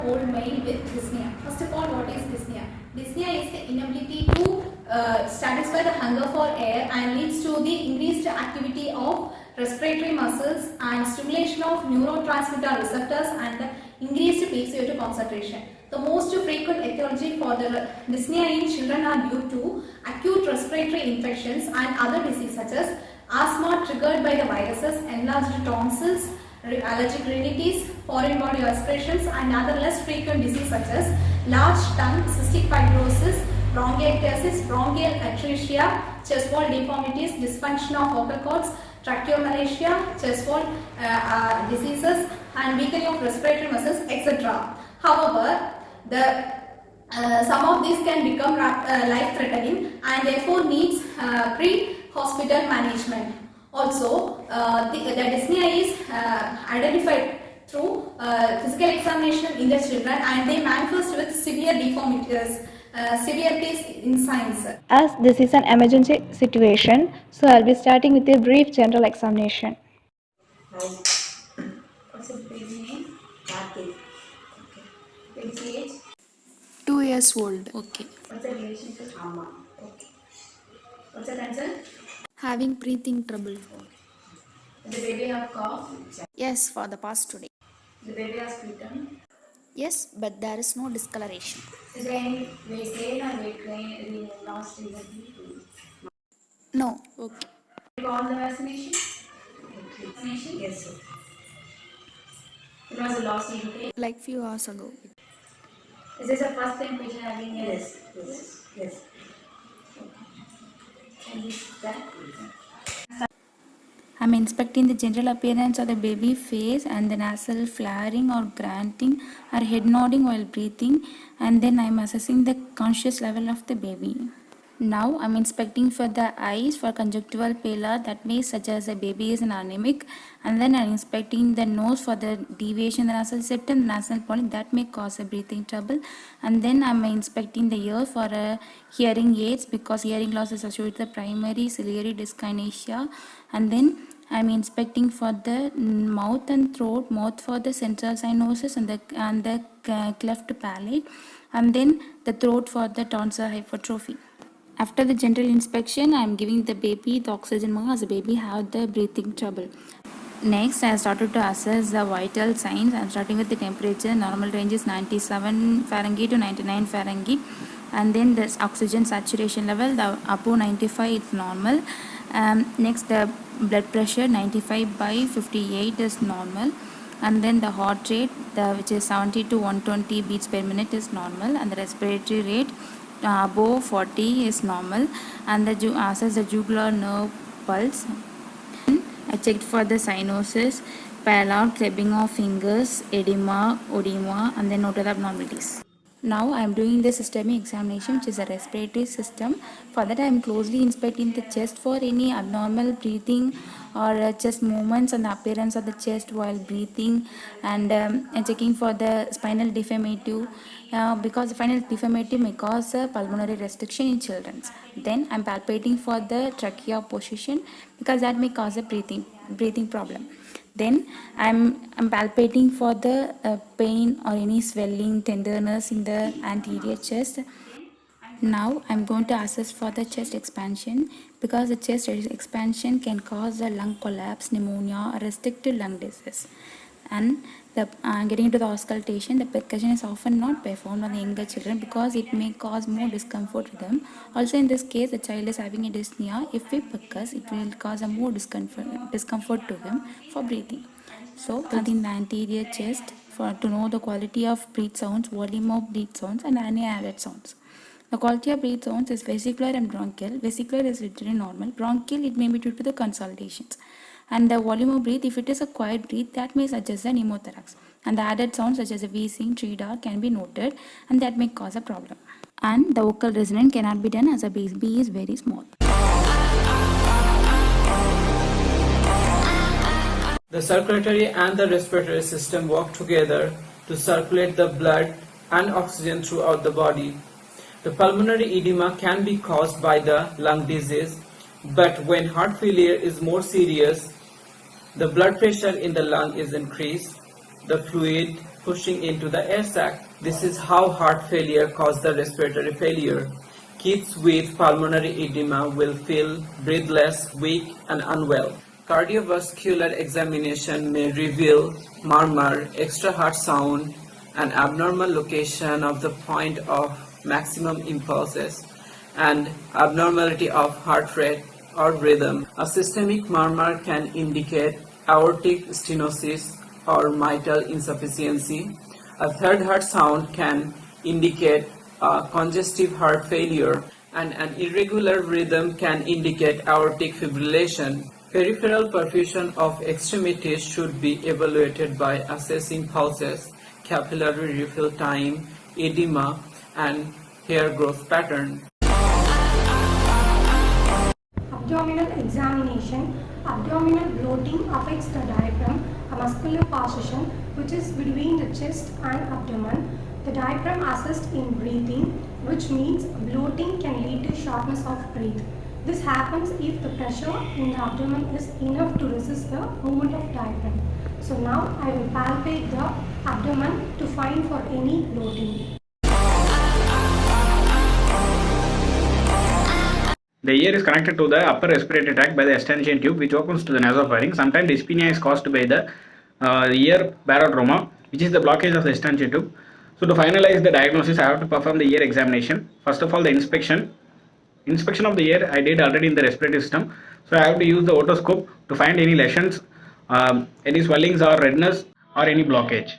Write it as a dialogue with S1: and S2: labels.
S1: old male with dyspnea. First of all, what is dyspnea? Dyspnea is the inability to satisfy the hunger for air and leads to the increased activity of respiratory muscles and stimulation of neurotransmitter receptors and the increased peak CO2 concentration. The most frequent etiology for the dyspnea in children are due to acute respiratory infections and other diseases such as asthma triggered by the viruses, enlarged tonsils, allergic rhinitis, foreign body aspirations and other less frequent diseases such as large tongue, cystic fibrosis, bronchiectasis, bronchial atresia, chest wall deformities, dysfunction of vocal cords, tracheomalacia, chest wall diseases and weakening of respiratory muscles, etc. However, some of these can become life-threatening and therefore needs pre-hospital management. Also, the dyspnea is identified through physical examination in the children and they manifest with severe deformities, severities in signs.
S2: As this is an emergency situation, so I'll be starting with a brief general examination.
S3: What's the baby name? Karthik. Okay. Baby age?
S4: 2 years old. Okay.
S3: What's the relationship with Amma? Okay. What's the concern?
S4: Having breathing trouble.
S3: Does the baby have cough?
S4: Yes, for the past 2 days.
S3: The baby has sputum?
S4: Yes, but there is no discoloration.
S3: Is there any weight gain or weight gain lost recently?
S4: No. Okay.
S3: You got the vaccination? Vaccination? Yes, sir. It was a lost UK.
S4: Like few hours ago.
S3: Is this the first time patient having a... Yes. And this that?
S5: I'm inspecting the general appearance of the baby face and the nasal flaring or grunting or head nodding while breathing, and then I'm assessing the conscious level of the baby. Now I'm inspecting for the eyes for conjunctival pallor, that may suggest the baby is anemic, and then I'm inspecting the nose for the deviation in the nasal septum, nasal polyp, that may cause a breathing trouble, and then I'm inspecting the ear for hearing aids because hearing loss is associated with the primary ciliary dyskinesia, and then I'm inspecting for the mouth and throat, mouth for the central cyanosis and the cleft palate, and then the throat for the tonsil hypertrophy. After the general inspection, I am giving the baby the oxygen mask as the baby have the breathing trouble. Next, I started to assess the vital signs. I am starting with the temperature. Normal range is 97 Fahrenheit to 99 Fahrenheit. And then the oxygen saturation level, the above 95 is normal. Next, the blood pressure 95 by 58 is normal. And then the heart rate, which is 70 to 120 beats per minute is normal. And the respiratory rate above 40 is normal, and assess the jugular nerve pulse. I checked for the cyanosis, pallor, clubbing of fingers, edema, and then noted abnormalities. Now I am doing the systemic examination, which is a respiratory system. For that I am closely inspecting the chest for any abnormal breathing or chest movements and the appearance of the chest while breathing, and checking for the spinal deformity because the spinal deformity may cause a pulmonary restriction in children. Then I am palpating for the trachea position because that may cause a breathing problem. Then I'm palpating for the pain or any swelling, tenderness in the anterior chest. Now I'm going to assess for the chest expansion because the chest expansion can cause a lung collapse, pneumonia, or restricted lung disease. And getting into the auscultation, the percussion is often not performed on the younger children because it may cause more discomfort to them. Also, in this case, the child is having a dyspnea. If we percuss, it will cause a more discomfort to him for breathing. So, in the anterior chest to know the quality of breath sounds, volume of breath sounds, and any added sounds. The quality of breath sounds is vesicular and bronchial. Vesicular is literally normal. Bronchial, it may be due to the consolidations. And the volume of breath, if it is a quiet breath, that may suggest a pneumothorax. And the added sounds such as a wheezing, treadar can be noted, and that may cause a problem. And the vocal resonance cannot be done as a baby is very small.
S6: The circulatory and the respiratory system work together to circulate the blood and oxygen throughout the body. The pulmonary edema can be caused by the lung disease, but when heart failure is more serious, the blood pressure in the lung is increased, the fluid pushing into the air sac. This is how heart failure causes the respiratory failure. Kids with pulmonary edema will feel breathless, weak, and unwell. Cardiovascular examination may reveal murmur, extra heart sound, an abnormal location of the point of maximum impulses, and abnormality of heart rate or rhythm. A systemic murmur can indicate aortic stenosis or mitral insufficiency. A third heart sound can indicate a congestive heart failure, and an irregular rhythm can indicate aortic fibrillation. Peripheral perfusion of extremities should be evaluated by assessing pulses, capillary refill time, edema, and hair growth pattern.
S7: Abdominal examination. Abdominal bloating affects the diaphragm, a muscular position which is between the chest and abdomen. The diaphragm assists in breathing, which means bloating can lead to shortness of breath. This happens if the pressure in the abdomen is enough to resist the movement of diaphragm. So now I will palpate the abdomen to find for any bloating.
S8: The ear is connected to the upper respiratory tract by the Eustachian tube, which opens to the nasopharynx. Sometimes dyspnea is caused by the ear barotrauma, which is the blockage of the Eustachian tube. So to finalize the diagnosis, I have to perform the ear examination. First of all, the inspection. Inspection of the ear I did already in the respiratory system. So I have to use the otoscope to find any lesions, any swellings or redness or any blockage.